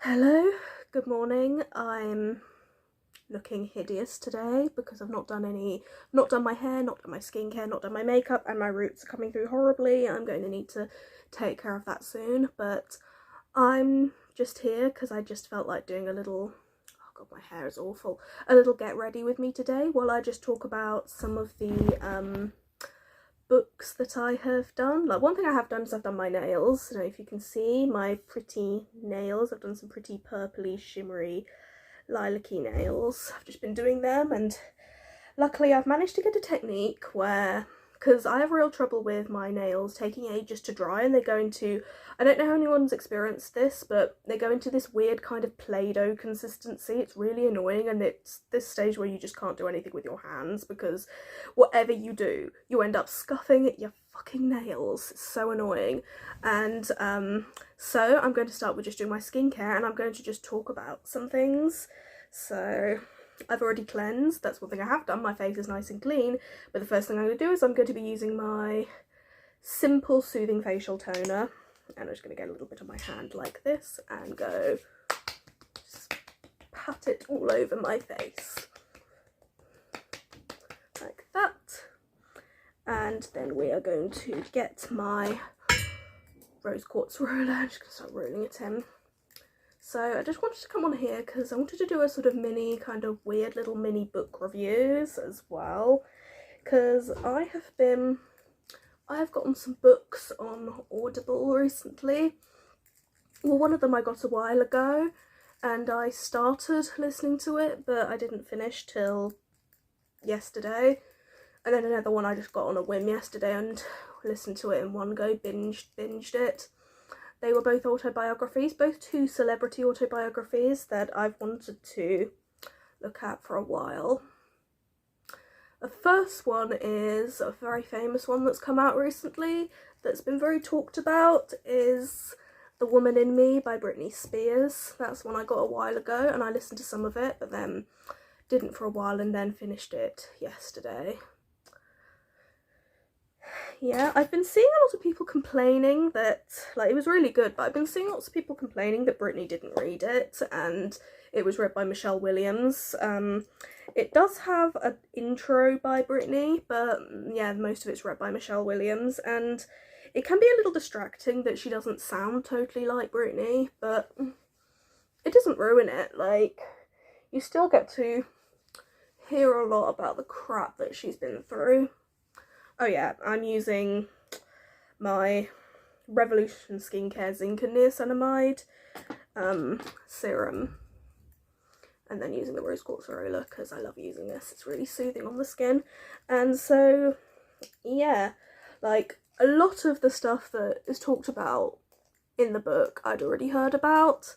Hello, good morning. I'm looking hideous today because I've not done my hair, not done my skincare, not done my makeup, and my roots are coming through horribly. I'm going to need to take care of that soon, but I'm just here because I just felt like doing a little, oh god, my hair is awful, a little get ready with me today while I just talk about some of the books that I have done. Like, one thing I have done is I've done my nails. I don't know if you can see my pretty nails. I've done some pretty purpley, shimmery, lilac-y nails. I've just been doing them, and luckily I've managed to get a technique where, because I have real trouble with my nails taking ages to dry, and they go into, I don't know how anyone's experienced this, but they go into this weird kind of Play-Doh consistency. It's really annoying, and it's this stage where you just can't do anything with your hands because whatever you do, you end up scuffing your fucking nails. It's so annoying. And so I'm going to start with just doing my skincare, and I'm going to just talk about some things. So I've already cleansed, that's one thing I have done, my face is nice and clean, but the first thing I'm going to do is I'm going to be using my Simple Soothing Facial Toner, and I'm just going to get a little bit on my hand like this and go just pat it all over my face like that. And then we are going to get my rose quartz roller. I'm just going to start rolling it in. So I just wanted to come on here because I wanted to do a sort of mini, kind of weird little mini book reviews as well, because I have gotten some books on Audible recently. Well, one of them I got a while ago and I started listening to it, but I didn't finish till yesterday. And then another one I just got on a whim yesterday and listened to it in one go, binged it. They were both autobiographies, both two celebrity autobiographies that I've wanted to look at for a while. The first one is a very famous one that's come out recently, that's been very talked about, is The Woman in Me by Britney Spears. That's one I got a while ago, and I listened to some of it, but then didn't for a while, and then finished it yesterday. Yeah, I've been seeing a lot of people complaining that, like, it was really good, but I've been seeing lots of people complaining that Britney didn't read it, and it was read by Michelle Williams. It does have an intro by Britney, but yeah, most of it's read by Michelle Williams, and it can be a little distracting that she doesn't sound totally like Britney, but it doesn't ruin it. Like, you still get to hear a lot about the crap that she's been through. Oh yeah, I'm using my Revolution Skincare Zinc and Niacinamide serum, and then using the rose quartz roller because I love using this. It's really soothing on the skin. And so yeah, like, a lot of the stuff that is talked about in the book I'd already heard about,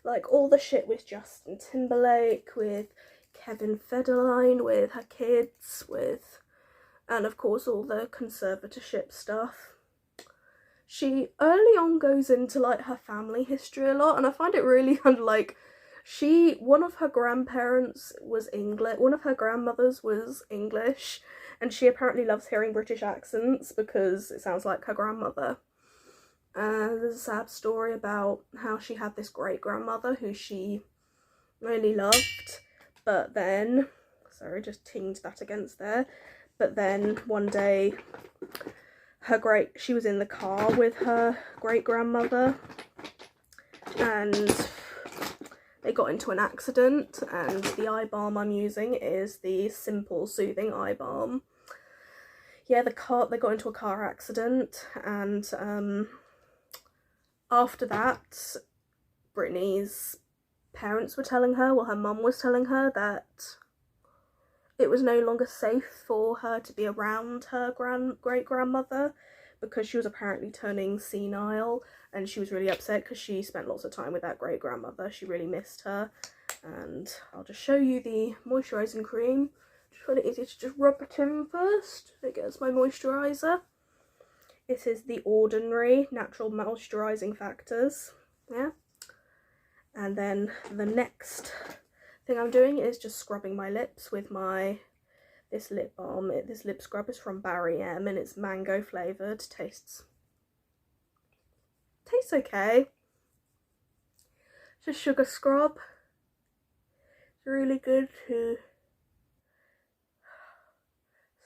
like all the shit with Justin Timberlake, with Kevin Federline, with her kids, with, and of course all the conservatorship stuff. She early on goes into like her family history a lot, and I find it really kind of like, one of her grandparents was English, one of her grandmothers was English, and she apparently loves hearing British accents because it sounds like her grandmother. There's a sad story about how she had this great grandmother who she really loved, but then, sorry, just tinged that against there. But then one day, she was in the car with her great-grandmother, and they got into an accident, and the eye balm I'm using is the Simple Soothing Eye Balm. Yeah, they got into a car accident, and after that, Britney's parents were telling her, well, her mum was telling her that it was no longer safe for her to be around her great-grandmother because she was apparently turning senile, and she was really upset because she spent lots of time with that great-grandmother. She really missed her. And I'll just show you the moisturising cream. Just find it easier to just rub it in first. It gets my moisturiser. This is the Ordinary Natural Moisturising Factors. Yeah. And then the next thing I'm doing is just scrubbing my lips with this lip balm. This lip scrub is from Barry M, and it's mango flavoured. Tastes okay. It's a sugar scrub. It's really good to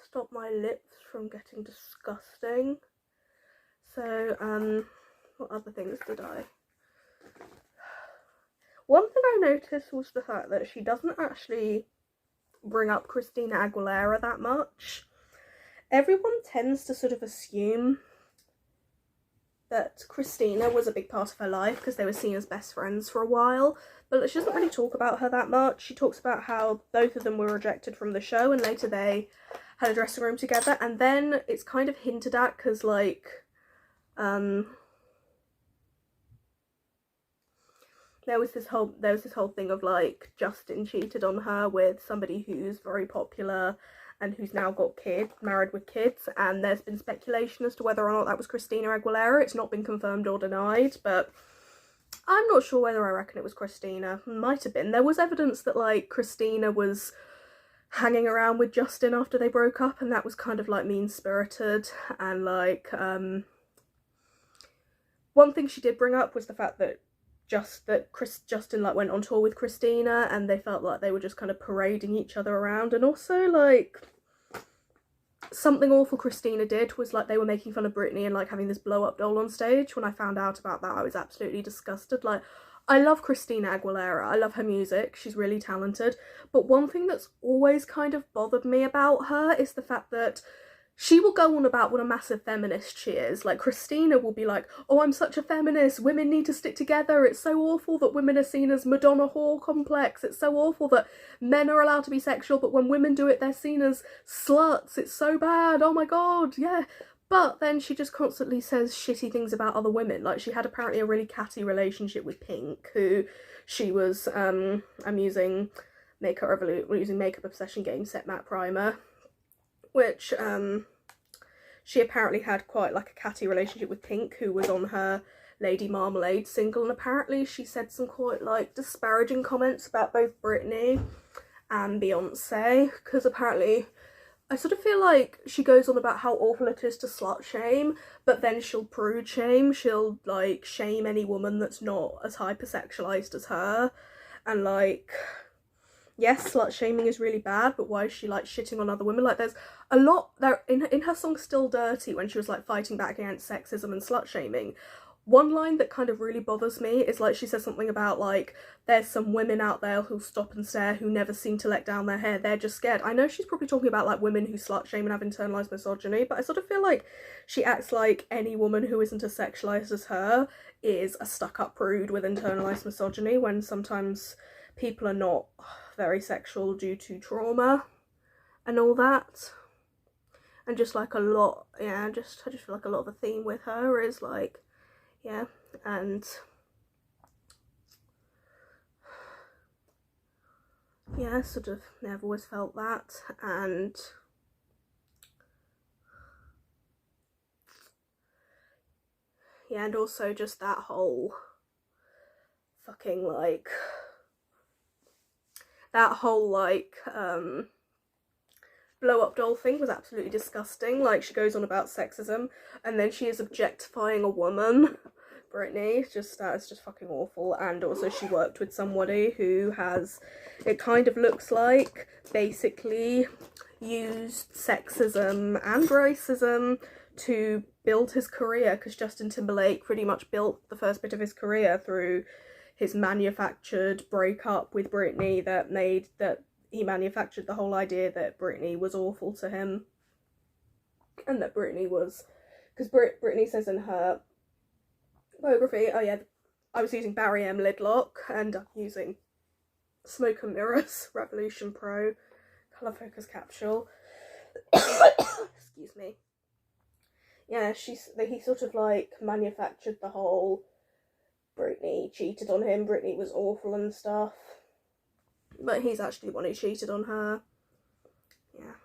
stop my lips from getting disgusting. So, what other things did I? One thing I noticed was the fact that she doesn't actually bring up Christina Aguilera that much. Everyone tends to sort of assume that Christina was a big part of her life because they were seen as best friends for a while, but she doesn't really talk about her that much. She talks about how both of them were rejected from the show and later they had a dressing room together, and then it's kind of hinted at because, like, there was this whole thing of, like, Justin cheated on her with somebody who's very popular and who's now got married with kids, and there's been speculation as to whether or not that was Christina Aguilera. It's not been confirmed or denied, but I'm not sure whether I reckon it was Christina. Might have been. There was evidence that, like, Christina was hanging around with Justin after they broke up, and that was kind of, like, mean-spirited, and, like, one thing she did bring up was the fact that Justin, like, went on tour with Christina and they felt like they were just kind of parading each other around, and also, like, something awful Christina did was, like, they were making fun of Britney and, like, having this blow-up doll on stage. When I found out about that, I was absolutely disgusted. Like, I love Christina Aguilera, I love her music, she's really talented, but one thing that's always kind of bothered me about her is the fact that she will go on about what a massive feminist she is. Like, Christina will be like, oh, I'm such a feminist, women need to stick together, it's so awful that women are seen as Madonna whore complex, it's so awful that men are allowed to be sexual, but when women do it, they're seen as sluts, it's so bad, oh my god, yeah. But then she just constantly says shitty things about other women. Like, she had apparently a really catty relationship with Pink, who she was, I'm using Makeup Obsession game set matte primer, which she apparently had quite, like, a catty relationship with Pink, who was on her Lady Marmalade single, and apparently she said some quite, like, disparaging comments about both Britney and Beyonce, because apparently I sort of feel like she goes on about how awful it is to slut shame, but then she'll prude shame, she'll, like, shame any woman that's not as hypersexualized as her, and, like, yes, slut shaming is really bad, but why is she, like, shitting on other women? Like, there's a lot there in her song Still Dirty, when she was, like, fighting back against sexism and slut shaming. One line that kind of really bothers me is, like, she says something about, like, there's some women out there who'll stop and stare, who never seem to let down their hair, they're just scared. I know she's probably talking about, like, women who slut shame and have internalized misogyny, but I sort of feel like she acts like any woman who isn't as sexualized as her is a stuck-up prude with internalized misogyny, when sometimes people are not very sexual due to trauma and all that. And just, like, a lot, yeah, I just feel like a lot of the theme with her is, like, yeah, and yeah, sort of, yeah, I've always felt that. And yeah, and also just that whole fucking, like, that whole, like, blow-up doll thing was absolutely disgusting. Like, she goes on about sexism and then she is objectifying a woman, Britney. It's just fucking awful. And also she worked with somebody who has, it kind of looks like, basically used sexism and racism to build his career, because Justin Timberlake pretty much built the first bit of his career through his manufactured breakup with Britney that he manufactured the whole idea that Britney was awful to him, and that Britney was, because Britney says in her biography, oh yeah, I was using Barry M lid lock and I'm using Smoke and Mirrors Revolution Pro colour focus capsule. Excuse me. Yeah, he sort of, like, manufactured the whole Britney cheated on him, Britney was awful and stuff. But he's actually the one who cheated on her. Yeah.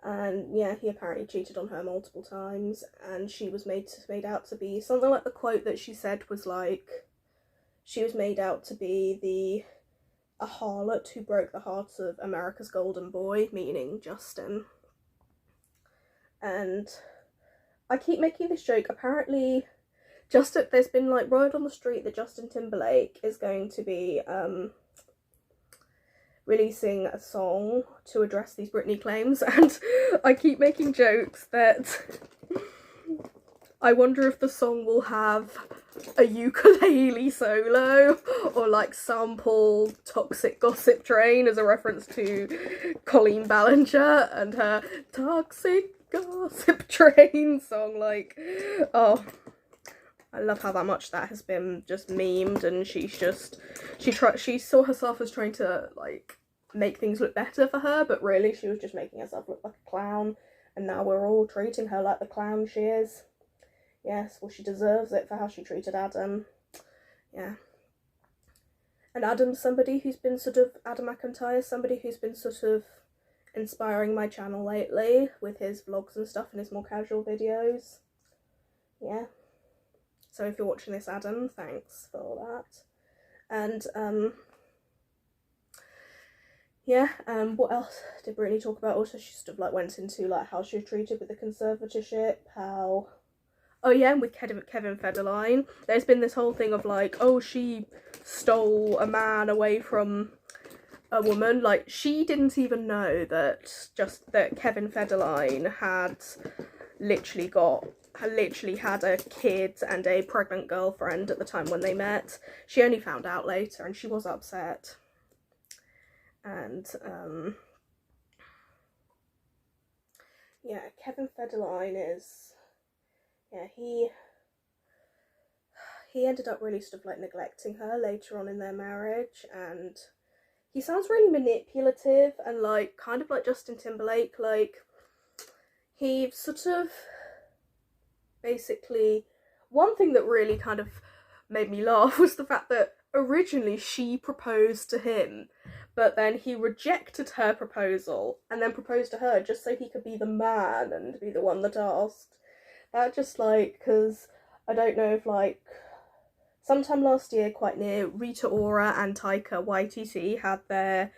And yeah, he apparently cheated on her multiple times, and she was made out to be something like, the quote that she said was, like, she was made out to be a harlot who broke the hearts of America's golden boy, meaning Justin. And I keep making this joke, apparently there's been like word on the street that Justin Timberlake is going to be releasing a song to address these Britney claims, and I keep making jokes that I wonder if the song will have a ukulele solo or like sample Toxic Gossip Train as a reference to Colleen Ballinger and her Toxic Gossip Train song. Like, oh, I love how that much that has been just memed, and she saw herself as trying to like make things look better for her, but really she was just making herself look like a clown, and now we're all treating her like the clown she is. Yes, well, she deserves it for how she treated Adam. Yeah. And Adam's somebody who's been Adam McIntyre's somebody who's been sort of inspiring my channel lately with his vlogs and stuff and his more casual videos. Yeah. So if you're watching this, Adam, thanks for all that. And, yeah, what else did Britney talk about? Also, she sort of like went into like how she was treated with the conservatorship, how... Oh yeah, and with Kevin Federline, there's been this whole thing of like, oh, she stole a man away from a woman. Like, she didn't even know that Kevin Federline had literally had a kid and a pregnant girlfriend at the time when they met. She only found out later, and she was upset. And yeah, Kevin Federline is... Yeah, he ended up really sort of like neglecting her later on in their marriage, and he sounds really manipulative and like kind of like Justin Timberlake. Like, he sort of basically, one thing that really kind of made me laugh was the fact that originally she proposed to him, but then he rejected her proposal and then proposed to her just so he could be the man and be the one that asked. That just like, because I don't know if like, sometime last year, quite near, Rita Ora and Taika Waititi had their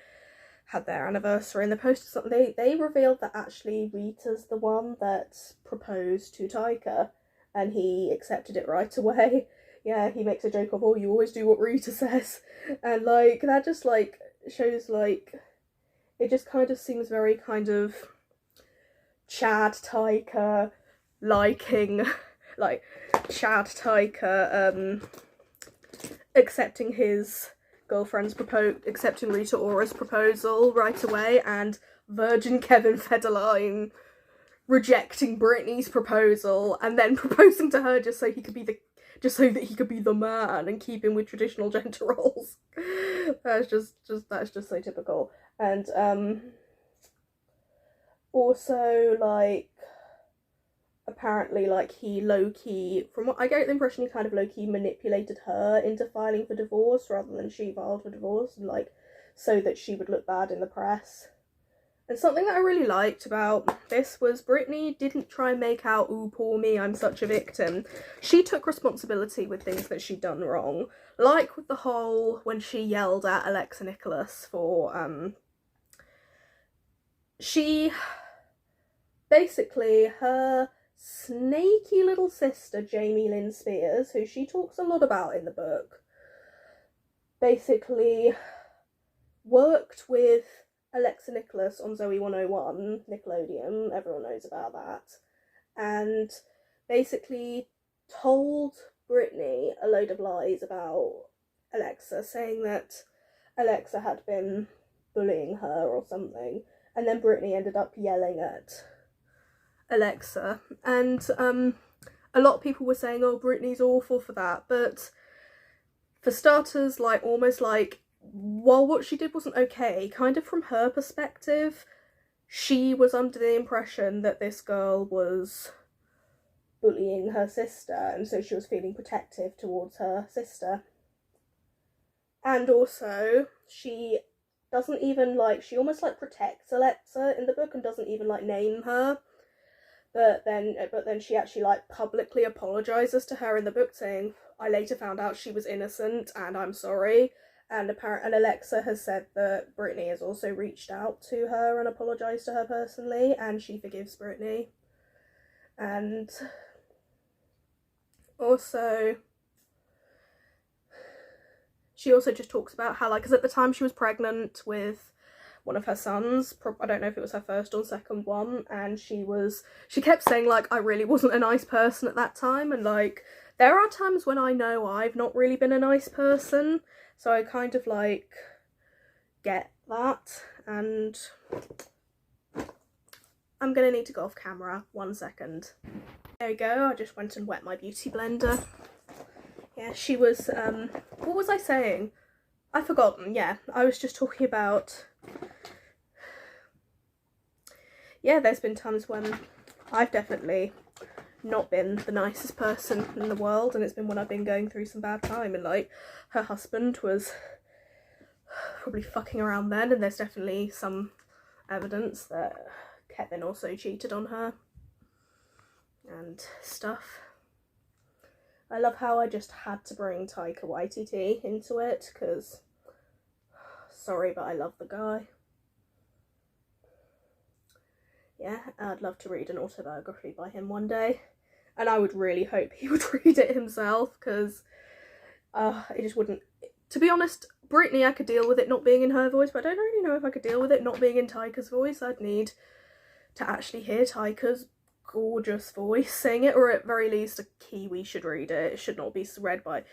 anniversary, and they posted something. They revealed that actually Rita's the one that proposed to Taika, and he accepted it right away. Yeah, he makes a joke of, oh, you always do what Rita says, and like that just like shows like, it just kind of seems very kind of Chad Taika liking, like Chad Taika accepting his girlfriend's accepting Rita Ora's proposal right away, and virgin Kevin Federline rejecting Britney's proposal and then proposing to her just so that he could be the man and keep him with traditional gender roles. That's just so typical. And also like, apparently like he low-key, from what I get the impression, he kind of low-key manipulated her into filing for divorce rather than she filed for divorce, and like so that she would look bad in the press. And something that I really liked about this was Britney didn't try and make out, ooh, poor me, I'm such a victim. She took responsibility with things that she'd done wrong, like with the whole, when she yelled at Alexa Nicholas for she basically, her snaky little sister Jamie Lynn Spears, who she talks a lot about in the book, basically worked with Alexa Nicholas on Zoe 101, Nickelodeon, everyone knows about that, and basically told Britney a load of lies about Alexa, saying that Alexa had been bullying her or something, and then Britney ended up yelling at Alexa, and a lot of people were saying, oh, Britney's awful for that, but for starters, like, almost like, while what she did wasn't okay, kind of from her perspective, she was under the impression that this girl was bullying her sister, and so she was feeling protective towards her sister. And also, she doesn't even, like, she almost, like, protects Alexa in the book and doesn't even, like, name her. But then she actually, like, publicly apologises to her in the book, saying, I later found out she was innocent and I'm sorry. And Alexa has said that Britney has also reached out to her and apologised to her personally, and she forgives Britney. And Also, she also just talks about how, like, because at the time she was pregnant with one of her sons, I don't know if it was her first or second one, and she kept saying, like, I really wasn't a nice person at that time, and, like, there are times when I know I've not really been a nice person, so I kind of, like, get that. And I'm gonna need to go off camera 1 second. There we go, I just went and wet my beauty blender. Yeah, she was, what was I saying? I've forgotten, yeah. I was just talking about, yeah, there's been times when I've definitely not been the nicest person in the world, and it's been when I've been going through some bad time, and, like, her husband was probably fucking around then, and there's definitely some evidence that Kevin also cheated on her and stuff. I love how I just had to bring Taika Waititi into it, because, sorry, but I love the guy. Yeah, I'd love to read an autobiography by him one day, and I would really hope he would read it himself, because it just wouldn't, to be honest. Britney, I could deal with it not being in her voice, but I don't really know if I could deal with it not being in Taika's voice. I'd need to actually hear Taika's gorgeous voice saying it, or at very least a Kiwi should read it. It should not be read by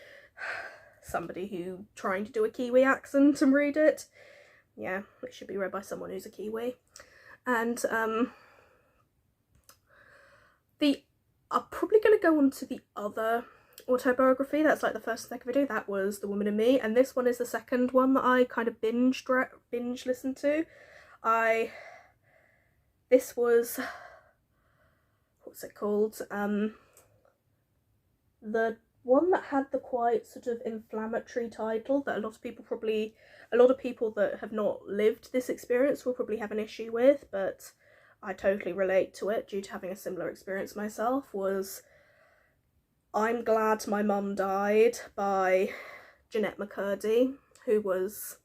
somebody who trying to do a Kiwi accent and read it. Yeah, it should be read by someone who's a Kiwi. And I'm probably going to go on to the other autobiography. That's like the first and second video. That was The Woman in Me, and this one is the second one that I kind of binge listened to. This was, what's it called, the one that had the quite sort of inflammatory title that a lot of people that have not lived this experience will probably have an issue with, but I totally relate to it due to having a similar experience myself, was I'm Glad My Mum Died by Jeanette McCurdy, who was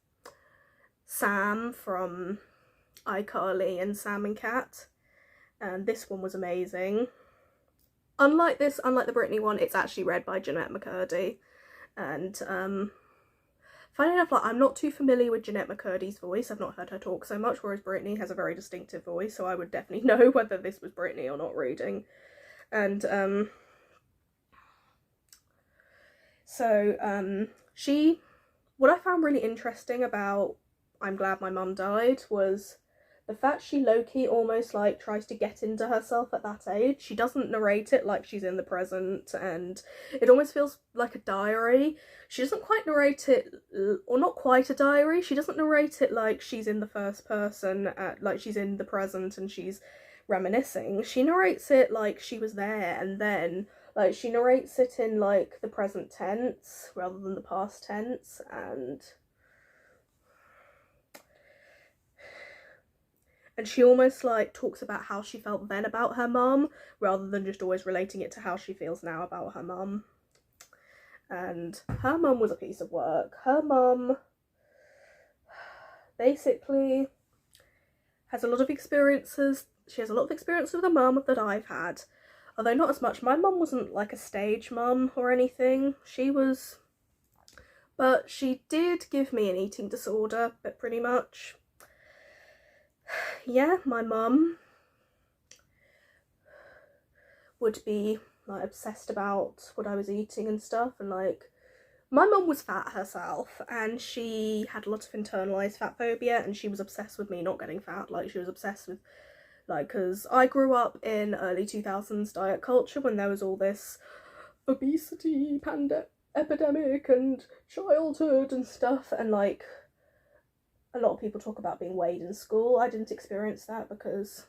Sam from iCarly and Sam and Cat, and this one was amazing. Unlike the Britney one, it's actually read by Jeanette McCurdy, and funny enough, like, I'm not too familiar with Jeanette McCurdy's voice. I've not heard her talk so much, whereas Britney has a very distinctive voice, so I would definitely know whether this was Britney or not reading. And what I found really interesting about I'm Glad My Mum Died was the fact she low-key almost, like, tries to get into herself at that age. She doesn't narrate it like she's in the present, and it almost feels like a diary. She doesn't quite narrate it, or not quite a diary, she doesn't narrate it like she's in the first person, like she's in the present and she's reminiscing. She narrates it like she was there, and then, like, she narrates it in, like, the present tense rather than the past tense, and she almost, like, talks about how she felt then about her mum, rather than just always relating it to how she feels now about her mum. And her mum was a piece of work. Her mum basically has a lot of experiences. She has a lot of experience with a mum that I've had. Although not as much. My mum wasn't like a stage mum or anything. But she did give me an eating disorder, but pretty much. Yeah, my mum would be, like, obsessed about what I was eating and stuff, and, like, my mum was fat herself, and she had a lot of internalized fat phobia, and she was obsessed with me not getting fat. Like, she was obsessed with, like, because I grew up in early 2000s diet culture when there was all this obesity epidemic and childhood and stuff, and, like, a lot of people talk about being weighed in school. I didn't experience that because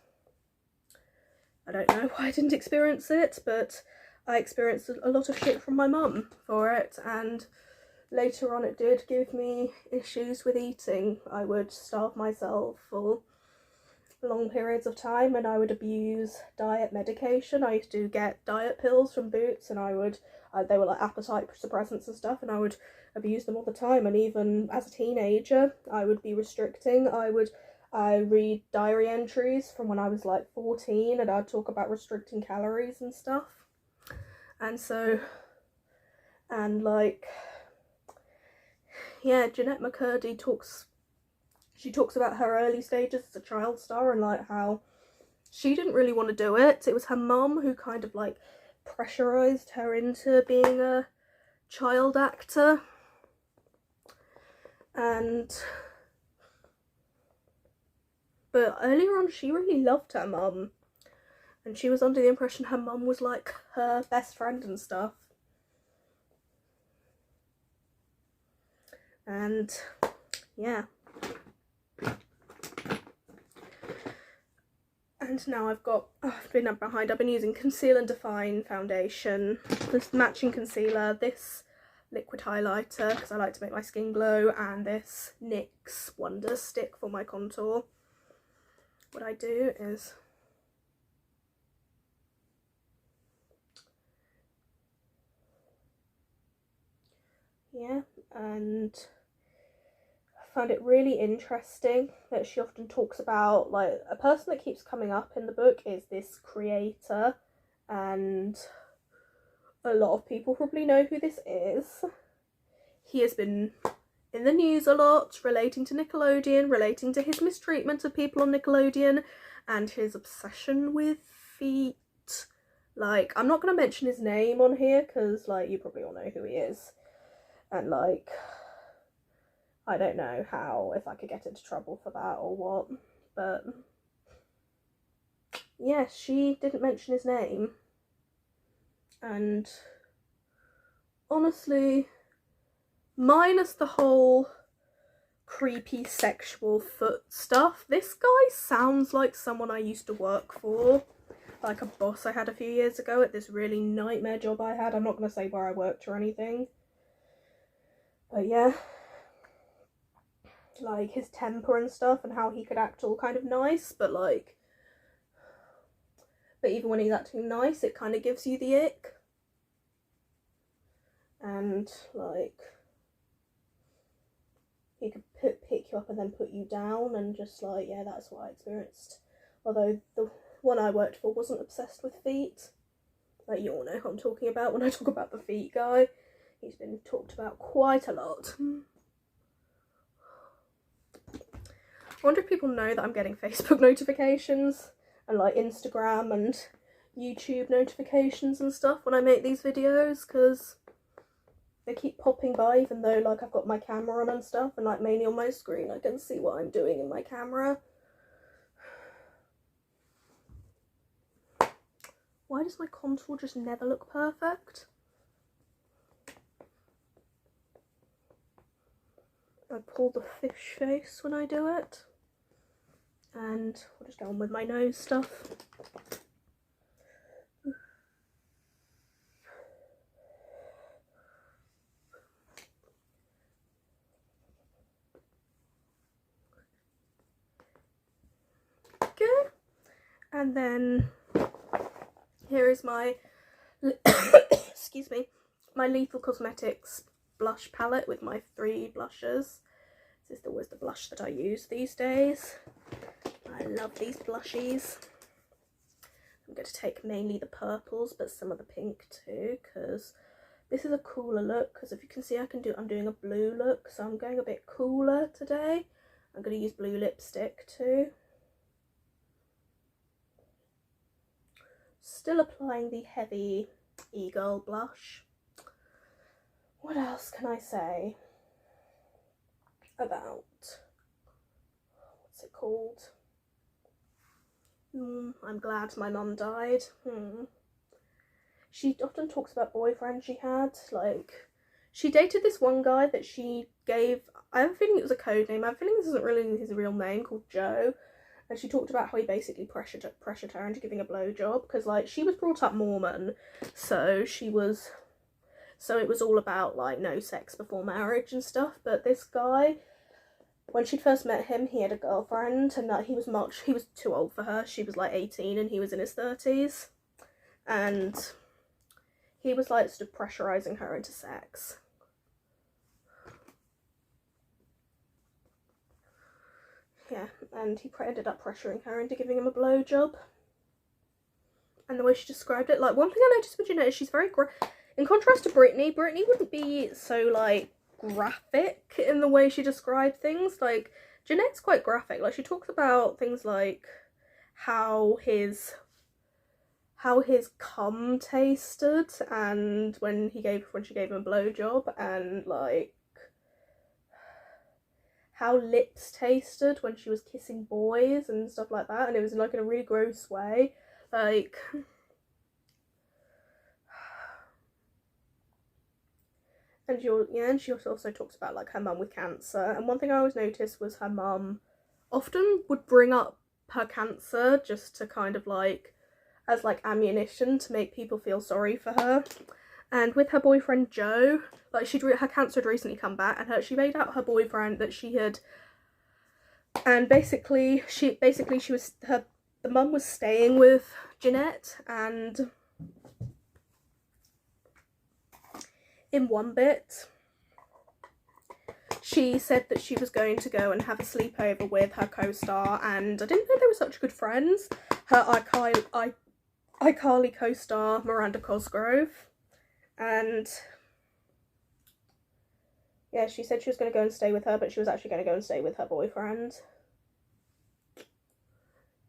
I don't know why I didn't experience it, but I experienced a lot of shit from my mum for it, and later on it did give me issues with eating. I would starve myself for long periods of time, and I would abuse diet medication. I used to get diet pills from Boots, and they were like appetite suppressants and stuff, and I would abuse them all the time. And even as a teenager, I would be restricting. I read diary entries from when I was like 14, and I'd talk about restricting calories and stuff. And so, and like, yeah, Jeanette McCurdy talks about her early stages as a child star and like how she didn't really want to do it. It was her mum who kind of like pressurized her into being a child actor. But earlier on she really loved her mum, and she was under the impression her mum was like her best friend and stuff. And yeah. And now I've been using Conceal and Define foundation, this matching concealer, this liquid highlighter because I like to make my skin glow, and this NYX Wonder Stick for my contour. What I do is and I found it really interesting that she often talks about, like, a person that keeps coming up in the book is this creator, and a lot of people probably know who this is. He has been in the news a lot relating to Nickelodeon, relating to his mistreatment of people on Nickelodeon and his obsession with feet. Like, I'm not going to mention his name on here because, like, you probably all know who he is. And, like, I don't know if I could get into trouble for that or what. But, yeah, she didn't mention his name. And, honestly, minus the whole creepy sexual foot stuff, this guy sounds like someone I used to work for. Like a boss I had a few years ago at this really nightmare job I had. I'm not going to say where I worked or anything. But yeah. Like his temper and stuff and how he could act all kind of nice. But like, but even when he's acting nice, it kind of gives you the ick. And like, he could pick you up and then put you down, and just like, yeah, that's what I experienced. Although the one I worked for wasn't obsessed with feet. Like, you all know who I'm talking about when I talk about the feet guy. He's been talked about quite a lot. I wonder if people know that I'm getting Facebook notifications and like Instagram and YouTube notifications and stuff when I make these videos, because they keep popping by even though like I've got my camera on and stuff, and like mainly on my screen I can see what I'm doing in my camera. Why does my contour just never look perfect? I pull the fish face when I do it. And I'll just go on with my nose stuff. Good. And then here is my excuse me, my Lethal Cosmetics blush palette with my 3 blushes. This is always the blush that I use these days. I love these blushies. I'm going to take mainly the purples, but some of the pink too, because this is a cooler look. Because if you can see, I'm doing a blue look, so I'm going a bit cooler today. I'm going to use blue lipstick too. Still applying the heavy e-girl blush. What else can I say about, what's it called? I'm glad my mum died. She often talks about boyfriends she had. Like, she dated this one guy that she gave, I have a feeling it was a code name, I have a feeling this isn't really his real name, called Joe. And she talked about how he basically pressured her into giving a blowjob, because like, she was brought up Mormon, so it was all about like no sex before marriage and stuff. But this guy, when she'd first met him, he had a girlfriend, and that he was too old for her. She was like 18 and he was in his 30s, and he was like sort of pressurizing her into sex. Yeah, and he ended up pressuring her into giving him a blowjob. and the way she described it. Like, one thing I noticed with Jeanette is she's very in contrast to Brittany wouldn't be so, like, graphic in the way she described things. Like, Jeanette's quite graphic. Like, she talks about things like how his cum tasted, and when she gave him a blowjob, and like how lips tasted when she was kissing boys and stuff like that, and it was like in a really gross way. Like, and she also talks about like her mum with cancer, and one thing I always noticed was her mum often would bring up her cancer just to kind of like as like ammunition to make people feel sorry for her. And with her boyfriend Joe, like her cancer had recently come back, and she made out her boyfriend that she had, and basically the mum was staying with Jeanette, and in one bit she said that she was going to go and have a sleepover with her co-star, and I didn't know they were such good friends. Her iCarly co-star Miranda Cosgrove, and yeah, she said she was going to go and stay with her, but she was actually going to go and stay with her boyfriend.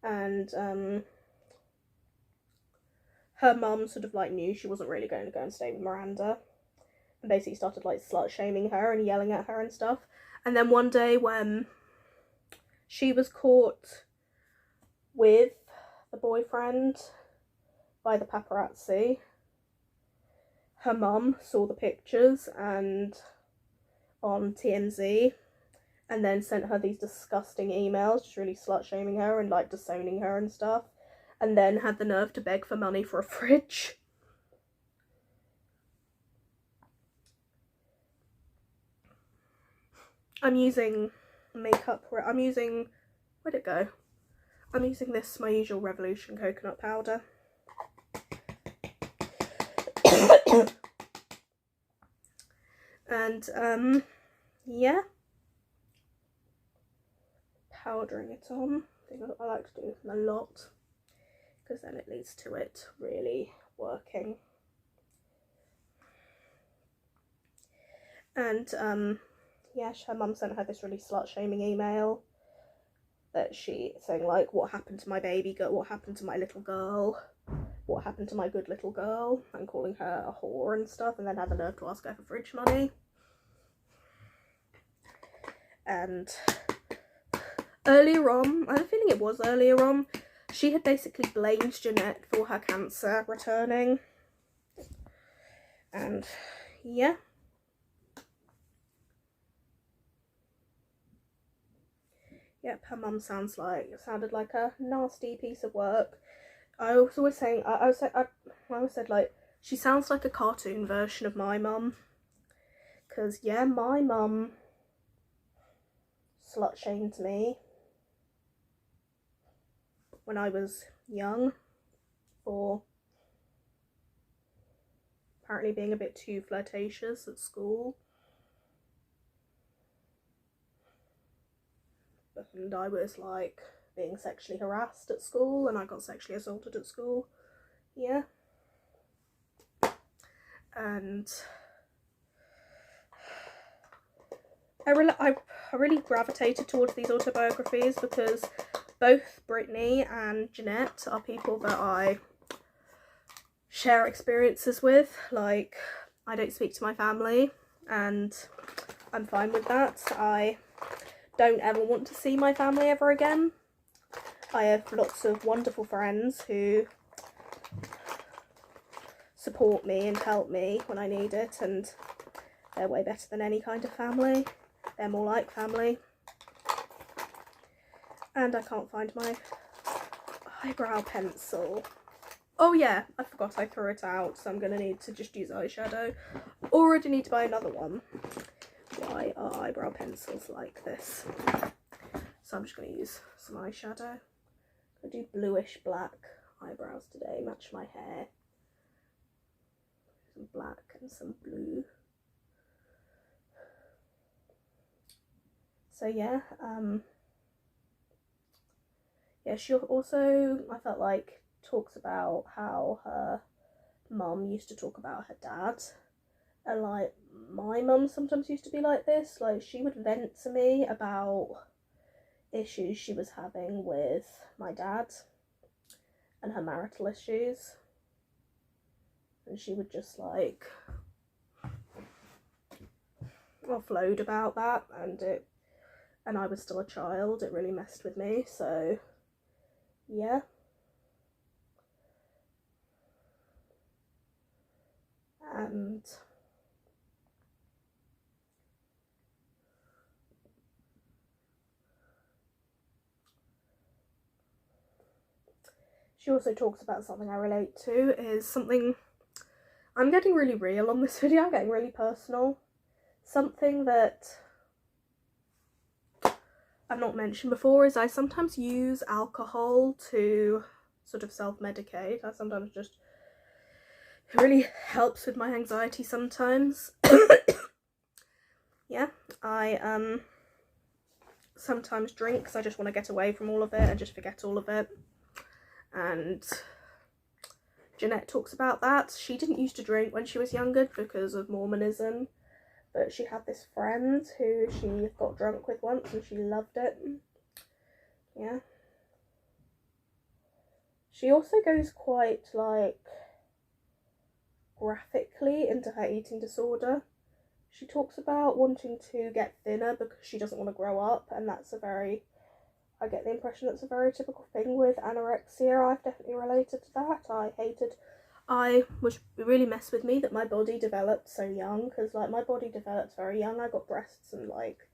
And her mum sort of like knew she wasn't really going to go and stay with Miranda, and basically started like slut shaming her and yelling at her and stuff. And then one day when she was caught with the boyfriend by the paparazzi, her mum saw the pictures and on TMZ, and then sent her these disgusting emails, just really slut shaming her and like disowning her and stuff, and then had the nerve to beg for money for a fridge. I'm using makeup, where'd it go? I'm using this My Usual Revolution coconut powder. And yeah, powdering it on. I like to do a lot, because then it leads to it really working. And yeah, her mum sent her this really slut shaming email that saying like, what happened to my baby girl, what happened to my little girl, what happened to my good little girl, and calling her a whore and stuff, and then had the nerve to ask her for fridge money. And earlier on, I have a feeling it was earlier on, she had basically blamed Jeanette for her cancer returning. And yeah. Yep, her mum sounded like a nasty piece of work. I was always saying, I always said like, she sounds like a cartoon version of my mum. Because yeah, my mum slut shamed me when I was young for apparently being a bit too flirtatious at school. And I was like being sexually harassed at school, and I got sexually assaulted at school. Yeah. And I really gravitated towards these autobiographies because both Brittany and Jeanette are people that I share experiences with. Like, I don't speak to my family, and I'm fine with that. I don't ever want to see my family ever again. I have lots of wonderful friends who support me and help me when I need it, and they're way better than any kind of family. They're more like family. And I can't find my eyebrow pencil. Oh yeah, I forgot I threw it out, so I'm going to need to just use eyeshadow. Already need to buy another one. Why are eyebrow pencils like this? So I'm just going to use some eyeshadow. I do bluish black eyebrows today, match my hair. Some black and some blue. So yeah, yeah, she also, I felt like talks about how her mum used to talk about her dad, and like my mum sometimes used to be like this. Like, she would vent to me about issues she was having with my dad and her marital issues, and she would just like offload about that, and I was still a child. It really messed with me, so yeah. And she also talks about something I relate to, is something, I'm getting really real on this video, I'm getting really personal. Something that I've not mentioned before is I sometimes use alcohol to sort of self-medicate. I sometimes just, it really helps with my anxiety sometimes. Yeah, I sometimes drink because I just want to get away from all of it and just forget all of it. And Jeanette talks about that. She didn't used to drink when she was younger because of Mormonism, but she had this friend who she got drunk with once and she loved it. Yeah. She also goes quite like graphically into her eating disorder. She talks about wanting to get thinner because she doesn't want to grow up, and that's a very, I get the impression that's a very typical thing with anorexia. I've definitely related to that. It really messed with me that my body developed so young, because like my body develops very young. I got breasts and like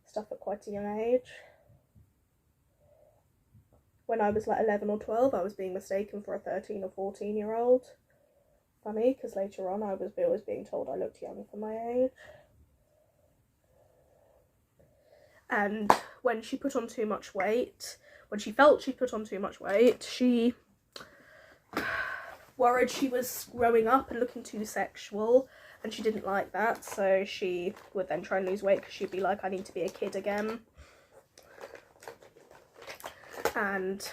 stuff at quite a young age. When I was like 11 or 12, I was being mistaken for a 13 or 14-year-old. Funny, because later on I was always being told I looked young for my age. And when she put on too much weight, when she felt she put on too much weight, she worried she was growing up and looking too sexual, and she didn't like that, so she would then try and lose weight because she'd be like, I need to be a kid again. And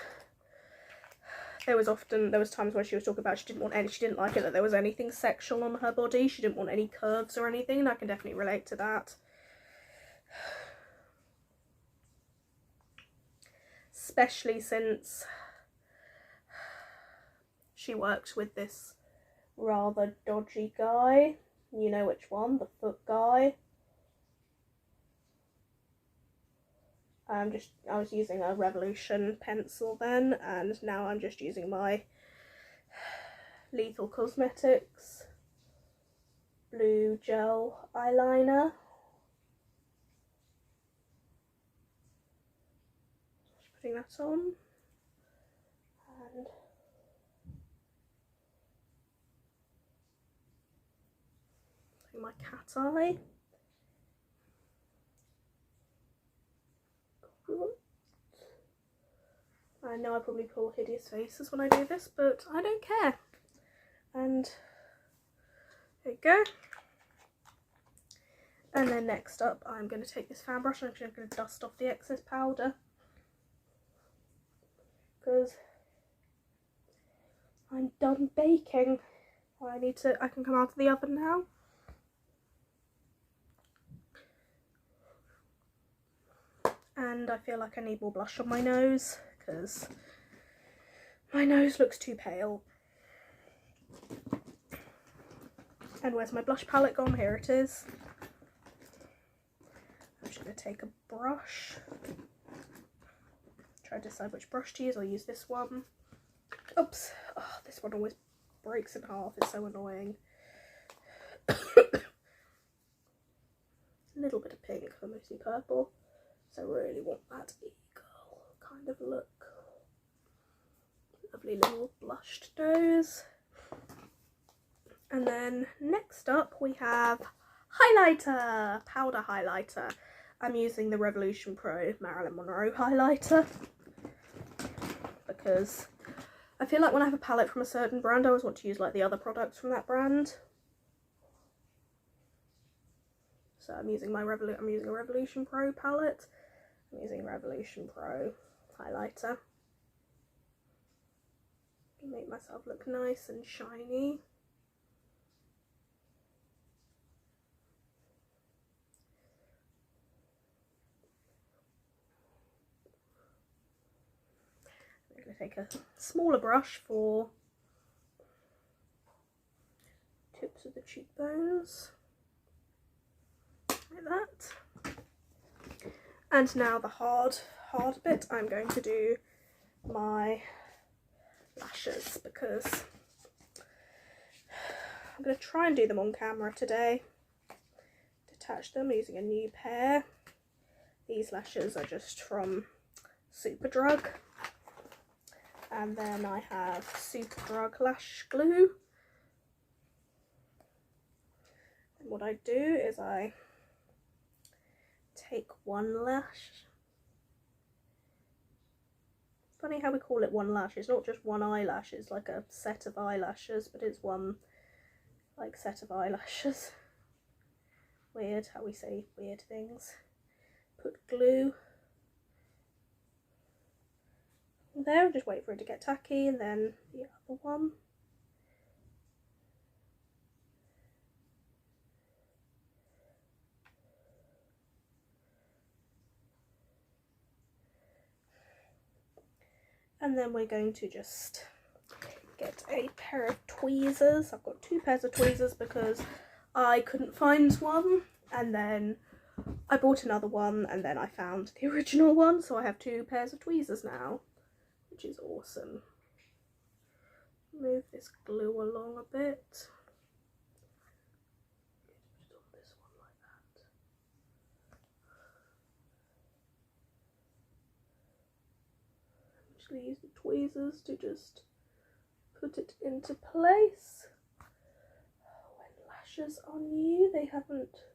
there was times where she was talking about she didn't like it that there was anything sexual on her body. She didn't want any curves or anything, and I can definitely relate to that. Especially since she worked with this rather dodgy guy. You know which one, the foot guy. I was using a Revolution pencil then, and now I'm just using my Lethal Cosmetics blue gel eyeliner. Just putting that on, and putting my cat eye. I know I probably pull hideous faces when I do this, but I don't care. And there you go. And then next up, I'm going to take this fan brush and I'm going to dust off the excess powder, because I'm done baking. I can come out of the oven now. And I feel like I need more blush on my nose, because my nose looks too pale. And where's my blush palette gone? Here it is. I'm just going to take a brush. Try to decide which brush to use. I'll use this one. Oops. Oh, this one always breaks in half. It's so annoying. A little bit of pink, but mostly purple. So I really want that eagle kind of look. Lovely little blushed nose. And then next up we have highlighter, powder highlighter. I'm using the Revolution Pro Marilyn Monroe highlighter, because I feel like when I have a palette from a certain brand, I always want to use like the other products from that brand. So I'm using a Revolution Pro palette. I'm using Revolution Pro highlighter. Make myself look nice and shiny. I'm going to take a smaller brush for tips of the cheekbones, like that. And now the hard bit, I'm going to do my lashes, because I'm going to try and do them on camera today. Detach them using a new pair. These lashes are just from Superdrug, and then I have Superdrug lash glue. And what I do is I take one lash. Funny how we call it one lash. It's not just one eyelash, it's like a set of eyelashes, but it's one like set of eyelashes. Weird how we say weird things. Put glue there, just wait for it to get tacky, and then the other one. And then we're going to just get a pair of tweezers. I've got two pairs of tweezers because I couldn't find one, and then I bought another one, and then I found the original one, so I have two pairs of tweezers now, which is awesome. Move this glue along a bit. Put it on this one like that. Usually use the tweezers to just put it into place. When lashes are new, they haven't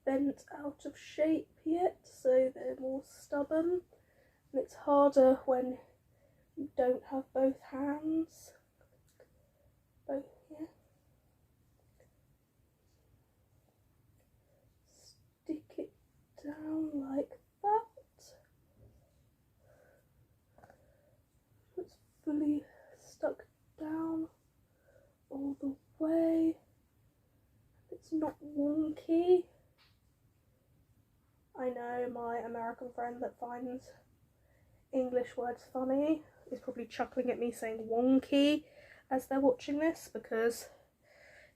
bent out of shape yet, so they're more stubborn, and it's harder when you don't have both hands. Both, yeah. Stick it down like that. It's fully stuck down all the way. It's not wonky. I know my American friend that finds English words funny is probably chuckling at me saying wonky as they're watching this, because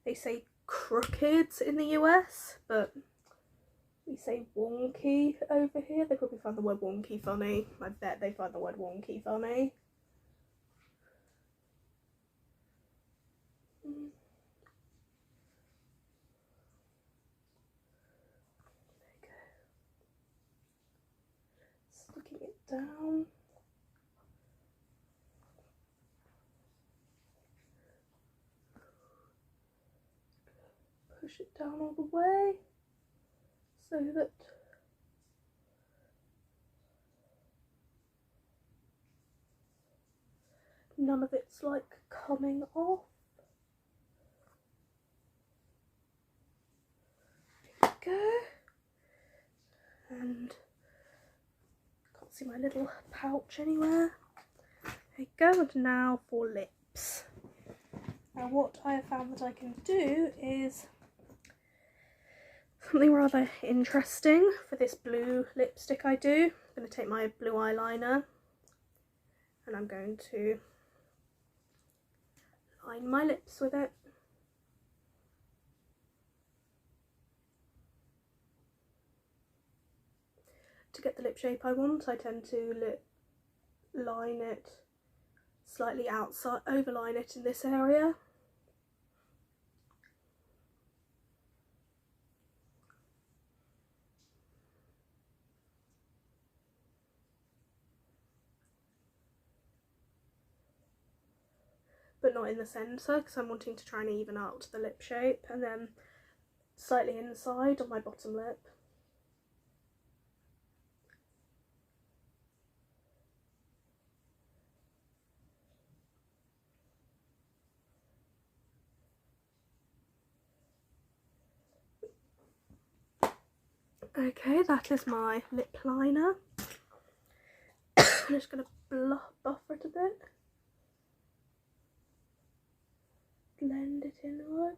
they say crooked in the US, but we say wonky over here. They probably find the word wonky funny. I bet they find the word wonky funny. Sticking it down. Push it down all the way so that none of it's like coming off. There we go. And can't see my little pouch anywhere. There you go. And now for lips. Now what I have found that I can do is something rather interesting for this blue lipstick I do. I'm going to take my blue eyeliner and I'm going to line my lips with it. To get the lip shape I want, I tend to line it slightly outside, overline it in this area. But not in the centre, because I'm wanting to try and even out the lip shape, and then slightly inside on my bottom lip. Okay, that is my lip liner. I'm just going to buffer it a bit. blend it inwards.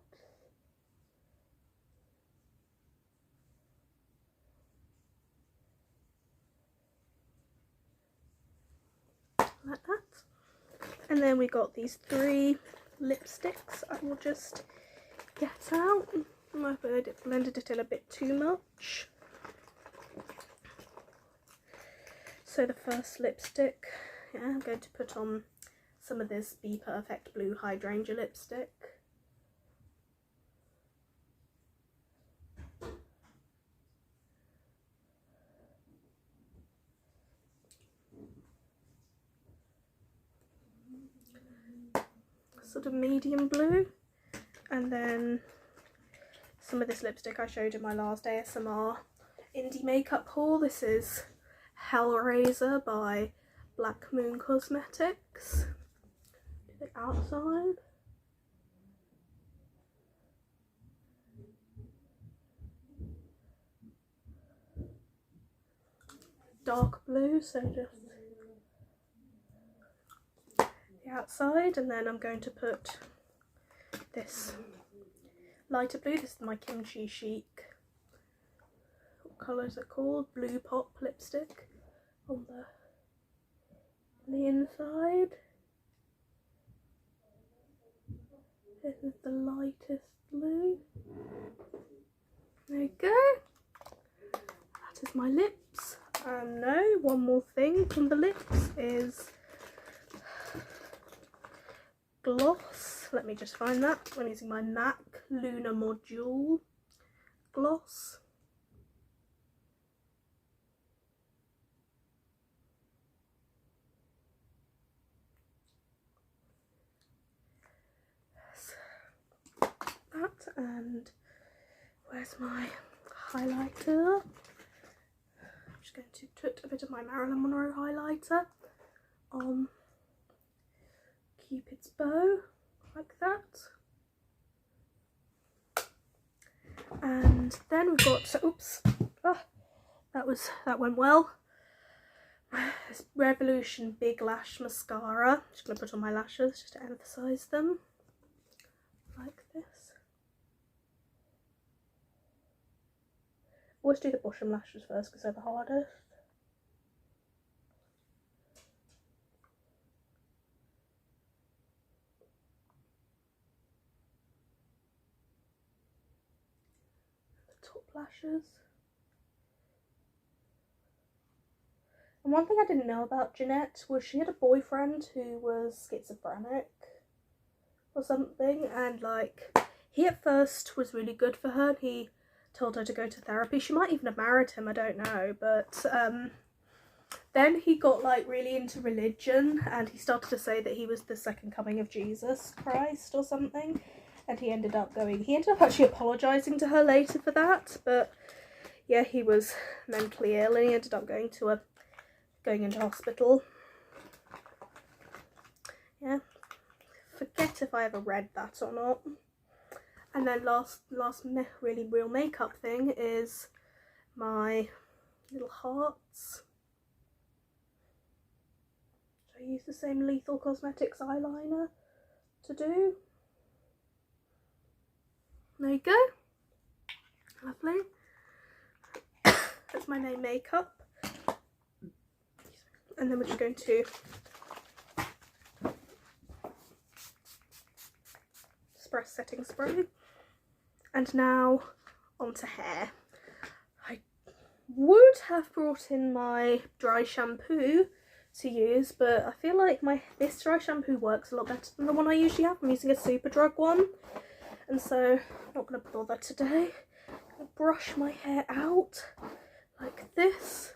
Like that. And then we got these 3 lipsticks I will just get out. I blended it in a bit too much. So the first lipstick, yeah, I'm going to put on some of this Be Perfect Blue Hydrangea lipstick. Sort of medium blue. And then some of this lipstick I showed in my last ASMR indie makeup haul. This is Hellraiser by Black Moon Cosmetics. The outside. Dark blue, so just the outside, and then I'm going to put this lighter blue. This is my Kimchi Chic, what colour is it called? Blue Pop lipstick on the inside. This is the lightest blue. There you go. That is my lips. No, one more thing from the lips is gloss. Let me just find that. I'm using my MAC Lunar Module gloss. So, that, and where's my highlighter? I'm just going to put a bit of my Marilyn Monroe highlighter on Cupid's bow, like that. And then we've got, oops, that went well. This Revolution Big Lash Mascara. I'm just going to put on my lashes just to emphasise them, like this. Always do the bottom lashes first because they're the hardest. The top lashes. And one thing I didn't know about Jeanette was she had a boyfriend who was schizophrenic or something, and like he at first was really good for her. He told her to go to therapy. She might even have married him, I don't know, but then he got like really into religion and he started to say that he was the second coming of Jesus Christ or something, and he ended up actually apologising to her later for that. But yeah, he was mentally ill and he ended up going into hospital. Yeah, forget if I ever read that or not. And then last really real makeup thing is my little hearts. So I use the same Lethal Cosmetics eyeliner to do. There you go. Lovely. That's my main makeup. And then we're just going to press setting spray. And now onto hair. I would have brought in my dry shampoo to use, but I feel like this dry shampoo works a lot better than the one I usually have. I'm using a Superdrug one, and so I'm not going to bother today. I'm going to brush my hair out like this.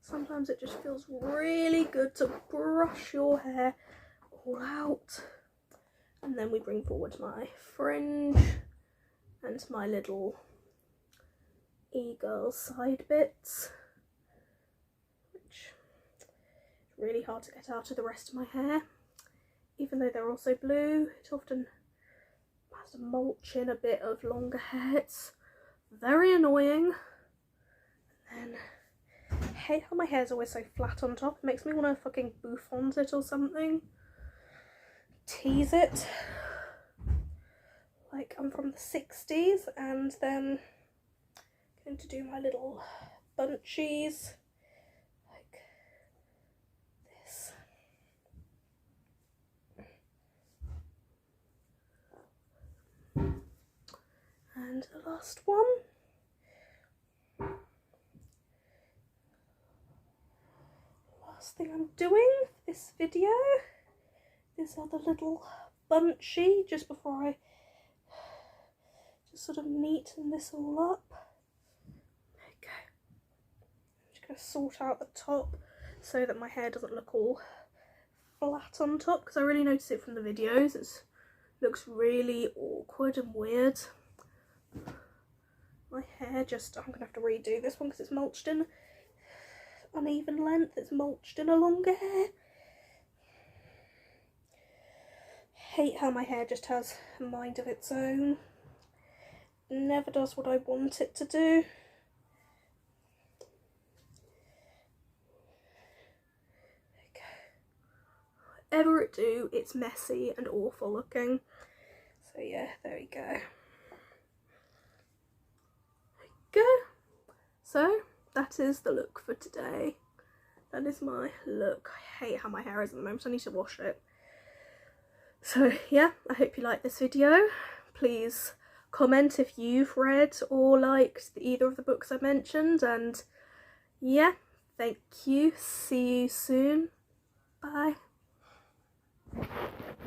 Sometimes it just feels really good to brush your hair all out. And then we bring forward my fringe and my little e-girl side bits, which is really hard to get out of the rest of my hair. Even though they're also blue, it often has to mulch in a bit of longer hair. It's very annoying. And then I hate how my hair's always so flat on top. It makes me want to fucking bouffant it or something. Tease it like I'm from the 60s, and then going to do my little bunchies like this. And the last one. Last thing I'm doing for this video. This other little bunchy just before I just sort of neaten this all up. There you go. I'm just going to sort out the top so that my hair doesn't look all flat on top, because I really notice it from the videos. It looks really awkward and weird. My hair just, I'm going to have to redo this one because it's mulched in uneven length. It's mulched in a longer hair. Hate how my hair just has a mind of its own. Never does what I want it to do. There you go. Whatever it do, it's messy and awful looking. So yeah, there you go. Go. So that is the look for today. That is my look. I hate how my hair is at the moment. I need to wash it. So yeah, I hope you liked this video. Please comment if you've read or liked either of the books I mentioned, and yeah, thank you. See you soon. Bye.